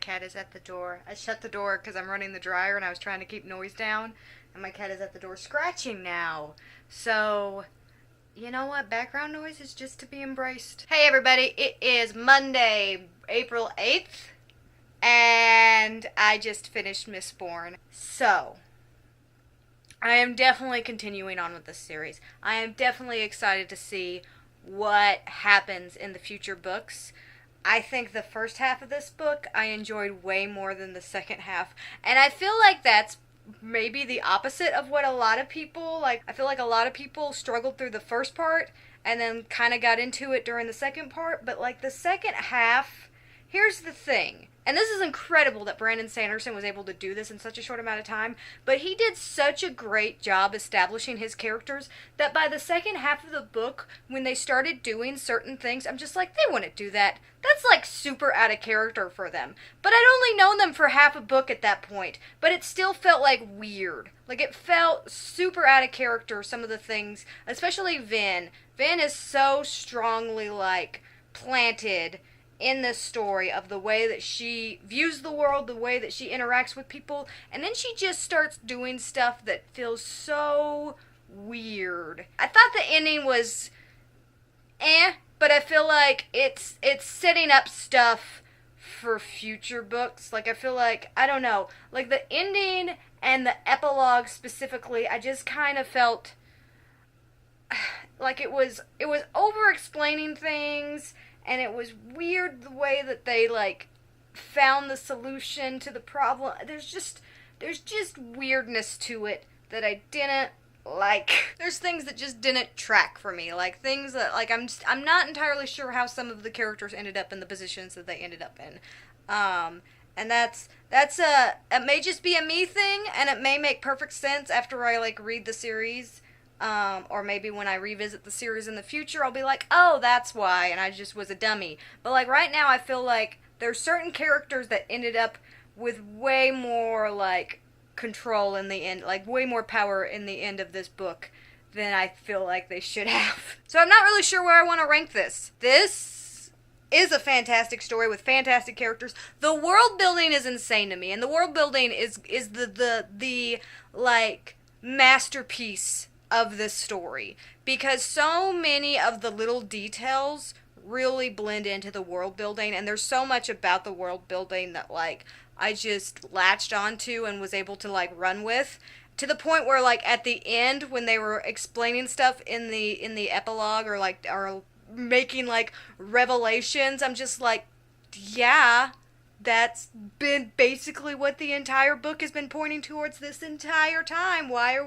cat is at the door. I shut the door because I'm running the dryer and I was trying to keep noise down. And my cat is at the door scratching now. So, you know what? Background noise is just to be embraced. Hey everybody, it is Monday, April 8th. And I just finished Mistborn. So, I am definitely continuing on with this series. I am definitely excited to see what happens in the future books. I think the first half of this book I enjoyed way more than the second half. And I feel like that's maybe the opposite of what a lot of people, like, I feel like a lot of people struggled through the first part and then kind of got into it during the second part. But, like, the second half, here's the thing. And this is incredible that Brandon Sanderson was able to do this in such a short amount of time, but he did such a great job establishing his characters that by the second half of the book, when they started doing certain things, I'm just like, they wouldn't do that. That's like super out of character for them. But I'd only known them for half a book at that point, but it still felt like weird. Like, it felt super out of character, some of the things, especially Vin. Vin is so strongly, like, planted in this story of the way that she views the world, the way that she interacts with people, and then she just starts doing stuff that feels so weird. I thought the ending was but I feel like it's setting up stuff for future books. Like, I feel like, I don't know, like the ending and the epilogue specifically, I just kind of felt like it was over explaining things. And it was weird the way that they, like, found the solution to the problem. There's just weirdness to it that I didn't like. There's things that just didn't track for me. Like, things that, like, I'm not entirely sure how some of the characters ended up in the positions that they ended up in. And it may just be a me thing, and it may make perfect sense after I, like, read the series. Or maybe when I revisit the series in the future, I'll be like, oh, that's why, and I just was a dummy. But, like, right now, I feel like there's certain characters that ended up with way more, like, control in the end, like, way more power in the end of this book than I feel like they should have. So I'm not really sure where I want to rank this. This is a fantastic story with fantastic characters. The world building is insane to me, and the world building is the like, masterpiece of this story, because so many of the little details really blend into the world building, and there's so much about the world building that, like, I just latched onto and was able to, like, run with, to the point where, like, at the end, when they were explaining stuff in the epilogue, or, like, or making, like, revelations, I'm just like, yeah, that's been basically what the entire book has been pointing towards this entire time. Why are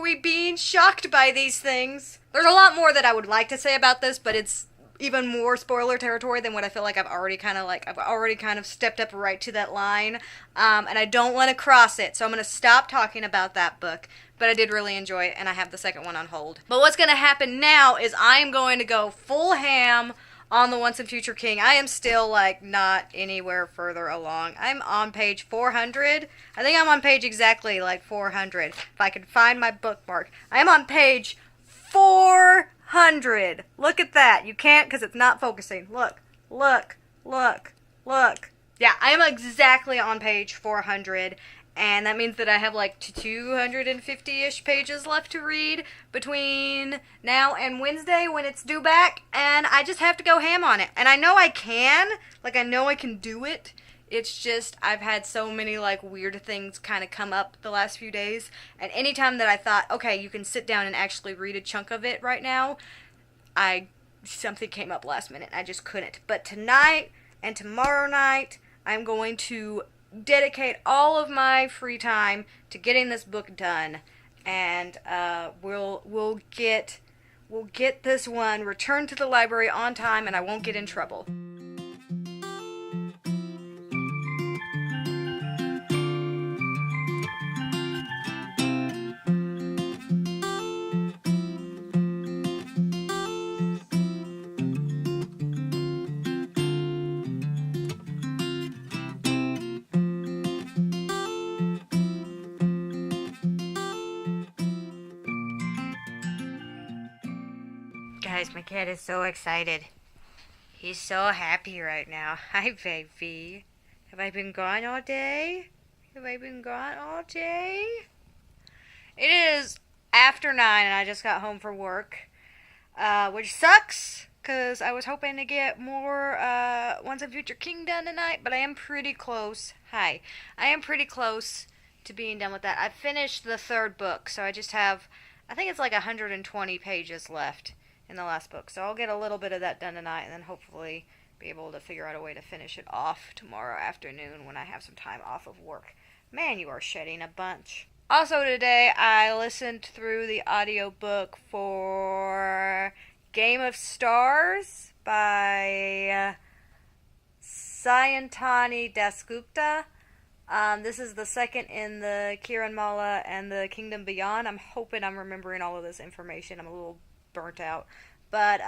we being shocked by these things? There's a lot more that I would like to say about this, but it's even more spoiler territory than what I feel like I've already kind of stepped up right to that line. And I don't want to cross it, so I'm going to stop talking about that book. But I did really enjoy it, and I have the second one on hold. But what's going to happen now is I'm going to go full ham on the Once and Future King. I am still, like, not anywhere further along. I'm on page 400. I think I'm on page exactly, like, 400. If I can find my bookmark. I am on page 400. Look at that. You can't because it's not focusing. Look. Look. Look. Look. Yeah, I am exactly on page 400. And that means that I have, like, 250-ish pages left to read between now and Wednesday when it's due back. And I just have to go ham on it. And I know I can. Like, I know I can do it. It's just, I've had so many, like, weird things kind of come up the last few days. And anytime that I thought, okay, you can sit down and actually read a chunk of it right now, something came up last minute. I just couldn't. But tonight and tomorrow night, I'm going to dedicate all of my free time to getting this book done, and we'll get this one returned to the library on time, and I won't get in trouble. Guys, my cat is so excited. He's so happy right now. Hi, baby. Have I been gone all day? Have I been gone all day? It is after 9 and I just got home from work, which sucks because I was hoping to get more Once and Future King done tonight, but I am pretty close. Hi. I am pretty close to being done with that. I finished the third book, so I just have, I think it's like 120 pages left in the last book. So I'll get a little bit of that done tonight and then hopefully be able to figure out a way to finish it off tomorrow afternoon when I have some time off of work. Man, you are shedding a bunch. Also today, I listened through the audiobook for Game of Stars by Sayantani Dasgupta. This is the second in the Kiranmala and the Kingdom Beyond. I'm hoping I'm remembering all of this information. I'm a little burnt out. But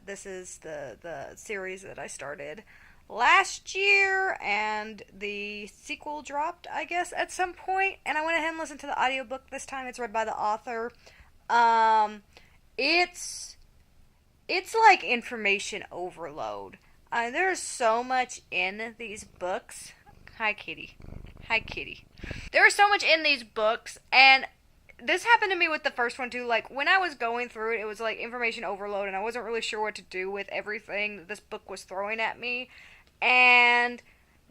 this is the series that I started last year, and the sequel dropped, I guess, at some point, and I went ahead and listened to the audiobook this time. It's read by the author. It's like information overload. There's so much in these books. Hi, kitty. Hi, kitty. There's so much in these books, and this happened to me with the first one too. Like, when I was going through it, it was like information overload, and I wasn't really sure what to do with everything that this book was throwing at me. And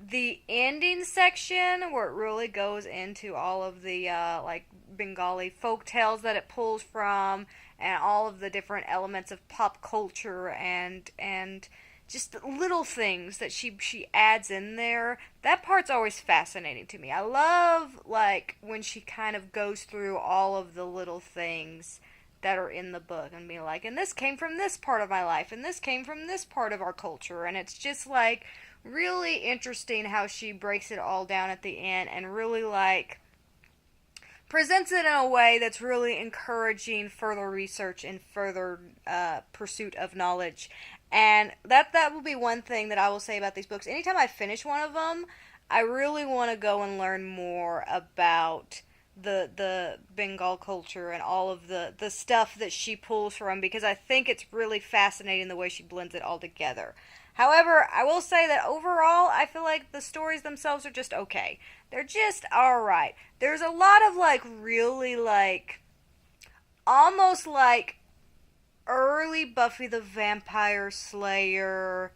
the ending section, where it really goes into all of the like Bengali folk tales that it pulls from, and all of the different elements of pop culture and just little things that she adds in there. That part's always fascinating to me. I love, like, when she kind of goes through all of the little things that are in the book and be like, and this came from this part of my life, and this came from this part of our culture, and it's just, like, really interesting how she breaks it all down at the end and really, like, presents it in a way that's really encouraging further research and further pursuit of knowledge. And that will be one thing that I will say about these books. Anytime I finish one of them, I really want to go and learn more about the Bengal culture and all of the stuff that she pulls from, because I think it's really fascinating the way she blends it all together. However, I will say that overall, I feel like the stories themselves are just okay. They're just alright. There's a lot of, like, really, like, almost like early Buffy the Vampire Slayer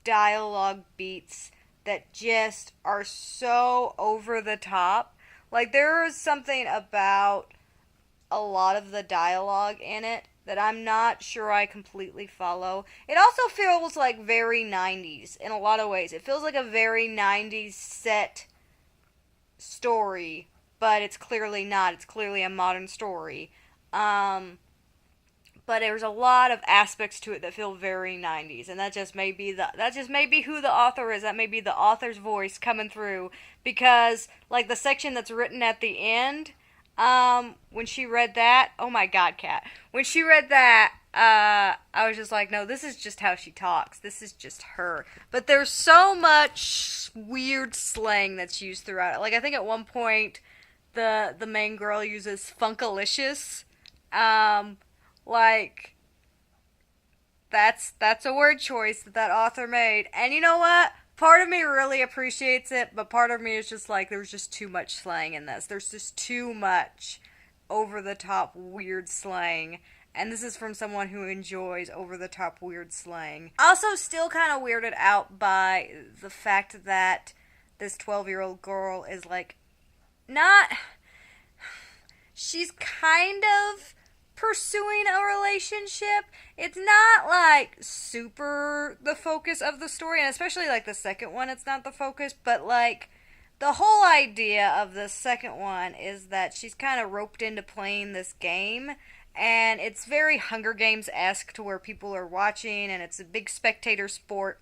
dialogue beats that just are so over the top. Like, there is something about a lot of the dialogue in it that I'm not sure I completely follow. It also feels like very 90s in a lot of ways. It feels like a very 90s set story, but it's clearly not. It's clearly a modern story. But there's a lot of aspects to it that feel very 90s, and that just may be who the author is. That may be the author's voice coming through, because, like, the section that's written at the end, when she read that, oh my god, Kat, when she read that, I was just like, no, this is just how she talks. This is just her. But there's so much weird slang that's used throughout it. Like, I think at one point, the main girl uses funkalicious. Like, that's a word choice that author made. And you know what? Part of me really appreciates it, but part of me is just like, there's just too much slang in this. There's just too much over-the-top weird slang. And this is from someone who enjoys over-the-top weird slang. Also, still kind of weirded out by the fact that this 12-year-old girl is, like, not... She's kind of pursuing a relationship. It's not, like, super the focus of the story, and especially, like, the second one, it's not the focus, but, like, the whole idea of the second one is that she's kind of roped into playing this game, and it's very Hunger Games-esque, to where people are watching, and it's a big spectator sport,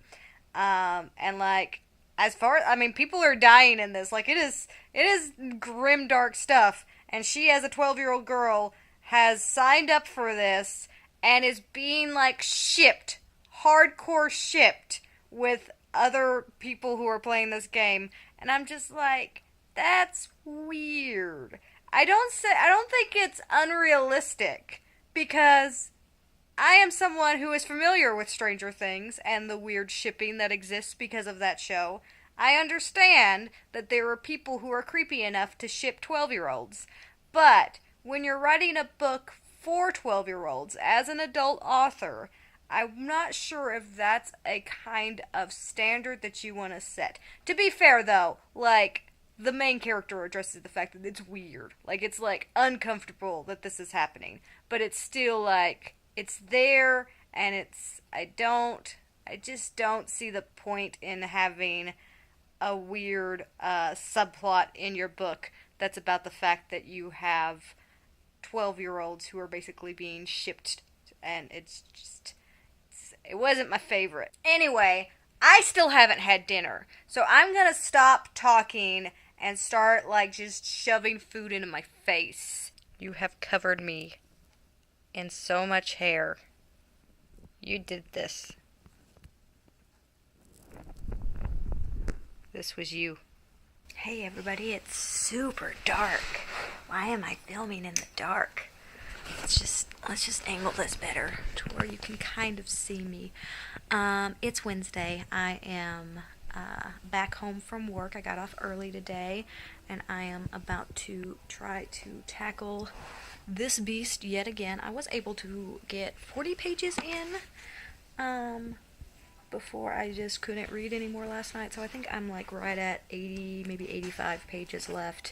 and, like, as far as, I mean, people are dying in this, like, it is grim, dark stuff, and she, as a 12-year-old girl, has signed up for this and is being, like, shipped, hardcore shipped with other people who are playing this game. And I'm just like, that's weird. I don't think it's unrealistic, because I am someone who is familiar with Stranger Things and the weird shipping that exists because of that show. I understand that there are people who are creepy enough to ship 12-year-olds. But when you're writing a book for 12-year-olds as an adult author, I'm not sure if that's a kind of standard that you want to set. To be fair, though, like, the main character addresses the fact that it's weird. Like, it's, like, uncomfortable that this is happening. But it's still, like, it's there, and I just don't see the point in having a weird subplot in your book that's about the fact that you have 12-year-olds who are basically being shipped, and it wasn't my favorite. Anyway, I still haven't had dinner, so I'm gonna stop talking and start, like, just shoving food into my face. You have covered me in so much hair. You did this. This was you. Hey everybody, it's super dark. Why am I filming in the dark? Let's just angle this better to where you can kind of see me. It's Wednesday. I am back home from work. I got off early today, and I am about to try to tackle this beast yet again. I was able to get 40 pages in before I just couldn't read anymore last night, so I think I'm like right at 80, maybe 85 pages left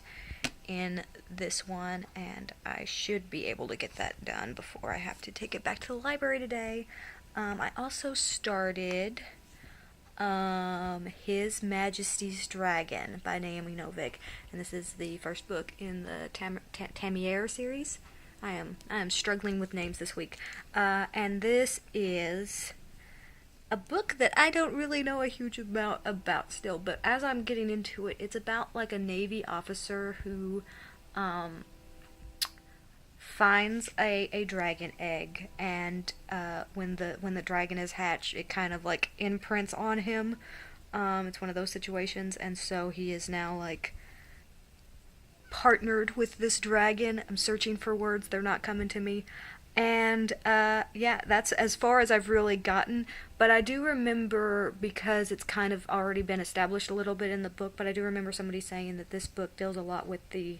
in this one, and I should be able to get that done before I have to take it back to the library today. I also started His Majesty's Dragon by Naomi Novik, and this is the first book in the Tamier series. I am struggling with names this week, and this is a book that I don't really know a huge amount about still, but as I'm getting into it, it's about like a Navy officer who finds a dragon egg, and when the dragon is hatched, it kind of like imprints on him. It's one of those situations, and so he is now like partnered with this dragon. I'm searching for words, they're not coming to me. And, yeah, that's as far as I've really gotten, but I do remember, because it's kind of already been established a little bit in the book, but I do remember somebody saying that this book deals a lot with the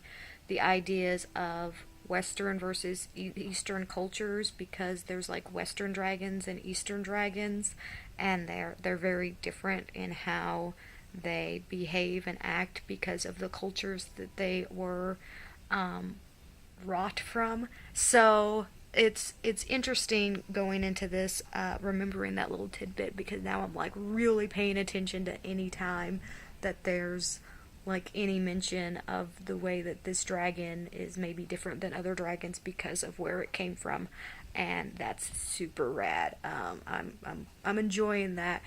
ideas of Western versus Eastern cultures, because there's, like, Western dragons and Eastern dragons, and they're very different in how they behave and act because of the cultures that they were, wrought from. So it's interesting going into this, remembering that little tidbit, because now I'm like really paying attention to any time that there's like any mention of the way that this dragon is maybe different than other dragons because of where it came from, and that's super rad. I'm enjoying that.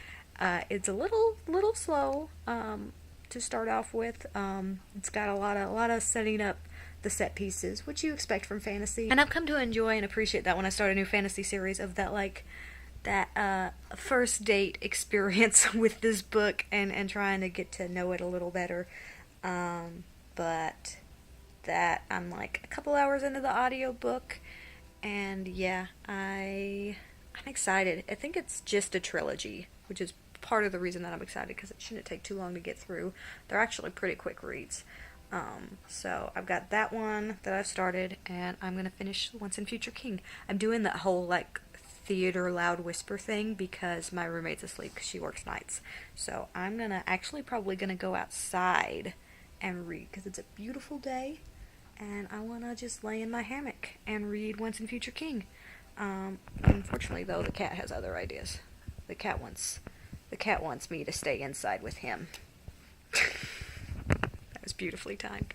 It's a little slow to start off with. It's got a lot of setting up the set pieces, which you expect from fantasy. And I've come to enjoy and appreciate that when I start a new fantasy series, of that, like, that first date experience with this book, and trying to get to know it a little better. But that I'm like a couple hours into the audiobook, and yeah, I'm excited. I think it's just a trilogy, which is part of the reason that I'm excited, because it shouldn't take too long to get through. They're actually pretty quick reads. So I've got that one that I've started, and I'm gonna finish Once and Future King. I'm doing that whole, like, theater loud whisper thing because my roommate's asleep because she works nights. So I'm probably gonna go outside and read, because it's a beautiful day, and I wanna just lay in my hammock and read Once and Future King. Unfortunately, though, the cat has other ideas. The cat wants me to stay inside with him. That was beautifully timed.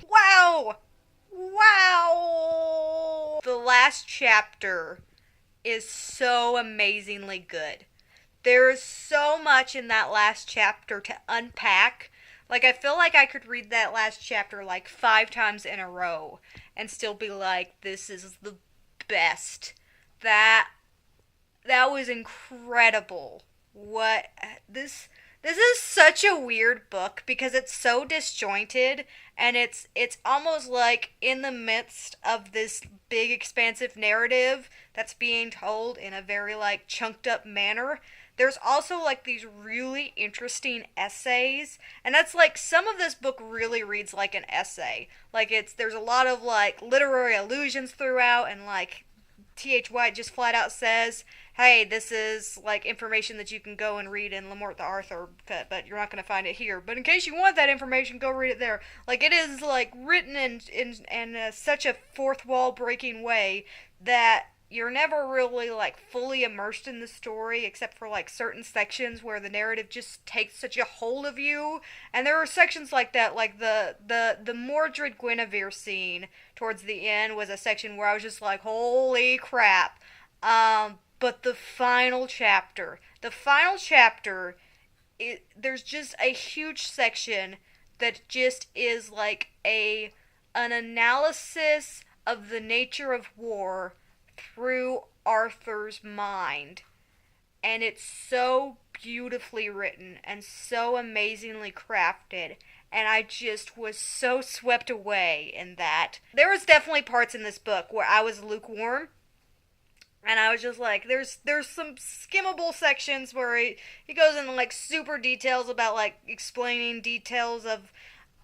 Wow! Wow! The last chapter is so amazingly good. There is so much in that last chapter to unpack, Like, I feel like I could read that last chapter like 5 times in a row and still be like, this is the best. That that was incredible. What this is such a weird book because it's so disjointed, and it's almost like in the midst of this big expansive narrative that's being told in a very like chunked up manner. There's also like these really interesting essays, and that's like some of this book really reads like an essay. Like there's a lot of like literary allusions throughout, and like T.H. White just flat out says, hey, this is like information that you can go and read in Lamort the Arthur, but you're not going to find it here. But in case you want that information, go read it there. Like, it is like written in such a fourth wall breaking way that you're never really like fully immersed in the story except for like certain sections where the narrative just takes such a hold of you. And there are sections like that, like the Mordred Guinevere scene towards the end was a section where I was just like, holy crap. But the final chapter, there's just a huge section that just is like an analysis of the nature of war through Arthur's mind. And it's so beautifully written and so amazingly crafted. And I just was so swept away in that. There was definitely parts in this book where I was lukewarm. And I was just like, there's some skimmable sections where he goes into like super details about like explaining details of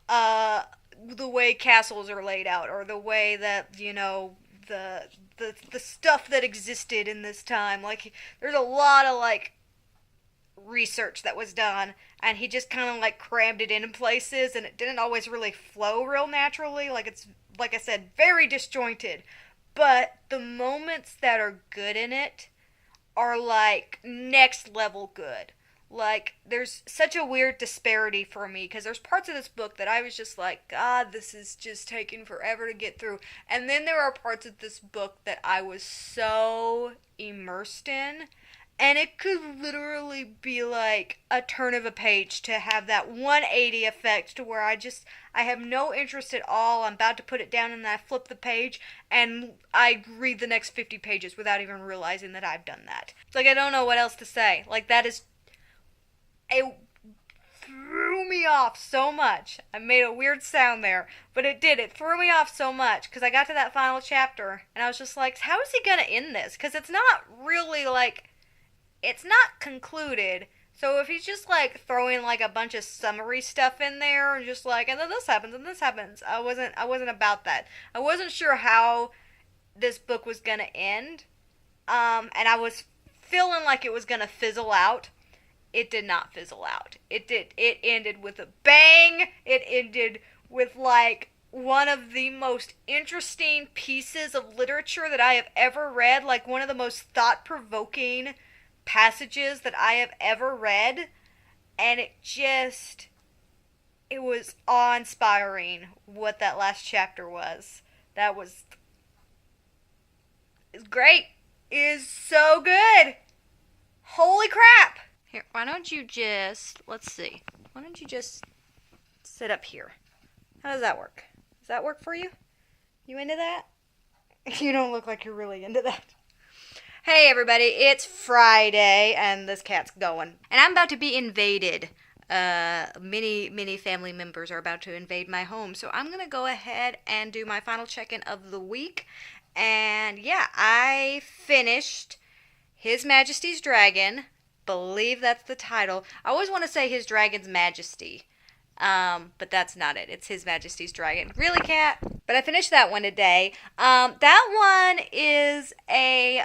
the way castles are laid out, or the way that, you know, the stuff that existed in this time. Like, there's a lot of like research that was done, and he just kind of like crammed it in places, and it didn't always really flow real naturally. Like, it's, like I said, very disjointed. But the moments that are good in it are like next level good. Like, there's such a weird disparity for me because there's parts of this book that I was just like, God, this is just taking forever to get through. And then there are parts of this book that I was so immersed in. And it could literally be like a turn of a page to have that 180 effect to where I have no interest at all. I'm about to put it down and then I flip the page and I read the next 50 pages without even realizing that I've done that. It's like, I don't know what else to say. Like, it threw me off so much. I made a weird sound there, but it did. It threw me off so much because I got to that final chapter and I was just like, how is he going to end this? Because it's not really like... It's not concluded, so if he's just like throwing like a bunch of summary stuff in there and just like, and then this happens and this happens, I wasn't about that. I wasn't sure how this book was gonna end, and I was feeling like it was gonna fizzle out. It did not fizzle out. It ended with a bang. It ended with like one of the most interesting pieces of literature that I have ever read, like one of the most thought-provoking passages that I have ever read, and it was awe-inspiring what that last chapter was. It's great. It is so good. Holy crap. Here, why don't you just sit up here? How does that work? Does that work for you? You into that? You don't look like you're really into that. Hey everybody, it's Friday, and this cat's going. And I'm about to be invaded. Many family members are about to invade my home, so I'm going to go ahead and do my final check-in of the week. And yeah, I finished His Majesty's Dragon. Believe that's the title. I always want to say His Dragon's Majesty. But that's not it. It's His Majesty's Dragon. Really, cat? But I finished that one today. That one is a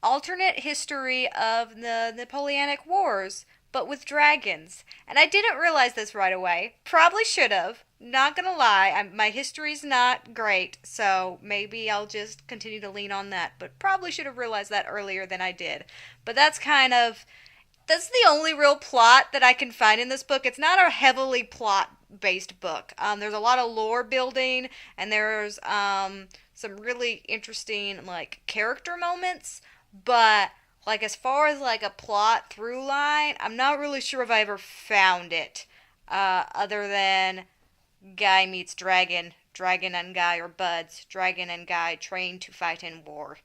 alternate history of the Napoleonic Wars, but with dragons. And I didn't realize this right away. Probably should have. Not gonna lie, my history's not great, so maybe I'll just continue to lean on that. But probably should have realized that earlier than I did. But that's the only real plot that I can find in this book. It's not a heavily plot-based book. There's a lot of lore building, and there's some really interesting like character moments. But like as far as like a plot through line, I'm not really sure if I ever found it. other than guy meets dragon, dragon and guy are buds, dragon and guy train to fight in war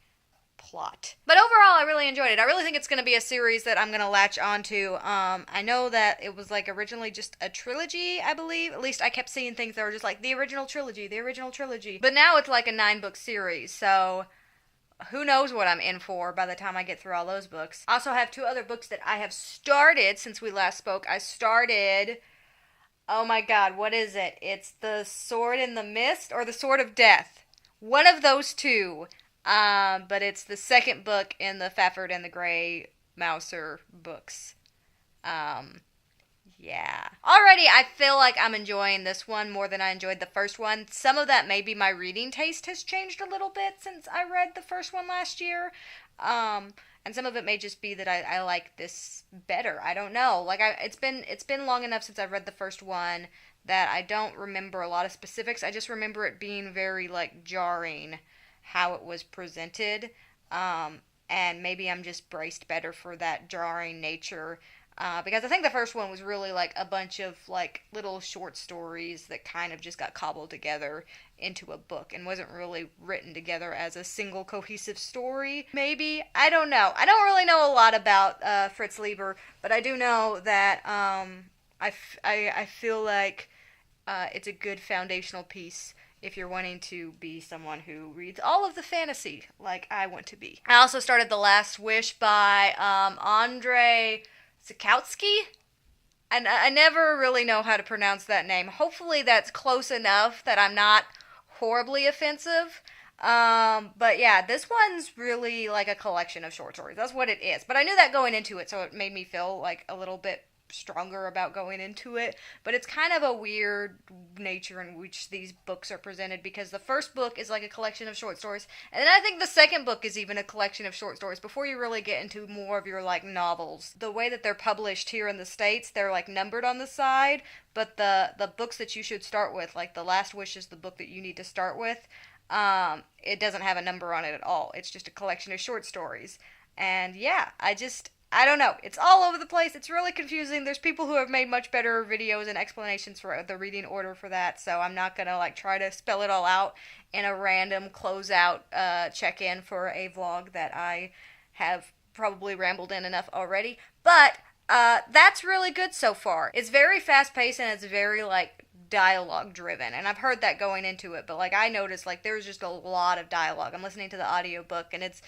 plot. But overall, I really enjoyed it. I really think it's going to be a series that I'm going to latch onto. I know that it was like originally just a trilogy, I believe. At least I kept seeing things that were just like the original trilogy, the original trilogy. But now it's like a 9-book series, so who knows what I'm in for by the time I get through all those books. I also have 2 other books that I have started since we last spoke. I started, oh my god, what is it? It's The Sword in the Mist or The Sword of Death. One of those 2. But it's the second book in the Fafford and the Grey Mouser books. Yeah. Already, I feel like I'm enjoying this one more than I enjoyed the first one. Some of that maybe my reading taste has changed a little bit since I read the first one last year. And some of it may just be that I like this better. I don't know. Like it's been long enough since I've read the first one that I don't remember a lot of specifics. I just remember it being very like jarring how it was presented. And maybe I'm just braced better for that jarring nature. Because I think the first one was really like a bunch of like little short stories that kind of just got cobbled together into a book and wasn't really written together as a single cohesive story. Maybe, I don't know. I don't really know a lot about Fritz Leiber, but I do know that I feel like it's a good foundational piece if you're wanting to be someone who reads all of the fantasy like I want to be. I also started The Last Wish by Andrzej Sapkowski? And I never really know how to pronounce that name. Hopefully that's close enough that I'm not horribly offensive. But yeah, this one's really like a collection of short stories. That's what it is. But I knew that going into it, so it made me feel like a little bit stronger about going into it. But it's kind of a weird nature in which these books are presented, because the first book is like a collection of short stories, and then I think the second book is even a collection of short stories before you really get into more of your like novels. The way that they're published here in the States, they're like numbered on the side, but the books that you should start with, like The Last Wish is the book that you need to start with, it doesn't have a number on it at all. It's just a collection of short stories. And yeah, I don't know. It's all over the place. It's really confusing. There's people who have made much better videos and explanations for the reading order for that, so I'm not going to like try to spell it all out in a random closeout check-in for a vlog that I have probably rambled in enough already. But that's really good so far. It's very fast-paced and it's very like dialogue driven, and I've heard that going into it, but like I noticed like there's just a lot of dialogue. I'm listening to the audiobook and it's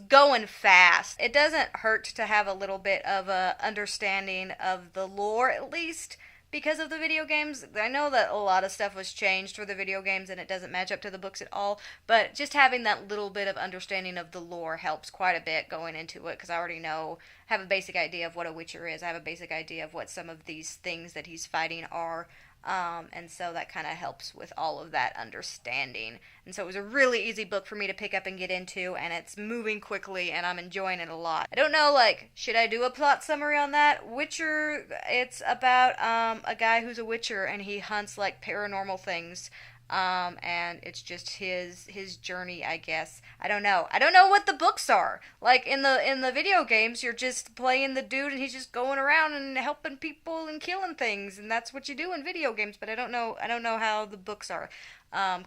going fast. It doesn't hurt to have a little bit of a understanding of the lore, at least because of the video games. I know that a lot of stuff was changed for the video games and it doesn't match up to the books at all, but just having that little bit of understanding of the lore helps quite a bit going into it, because I already have a basic idea of what a Witcher is. I have a basic idea of what some of these things that he's fighting are. And so that kind of helps with all of that understanding. And so it was a really easy book for me to pick up and get into, and it's moving quickly, and I'm enjoying it a lot. I don't know, like, should I do a plot summary on that? Witcher, it's about a guy who's a witcher, and he hunts, like, paranormal things. And it's just his journey, I guess. I don't know what the books are. Like in the video games, you're just playing the dude and he's just going around and helping people and killing things, and that's what you do in video games. But I don't know how the books are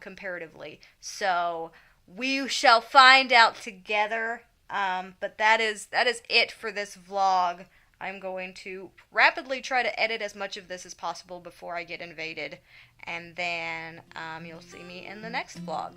comparatively. So we shall find out together. But that is it for this vlog. I'm going to rapidly try to edit as much of this as possible before I get invaded, and then you'll see me in the next vlog.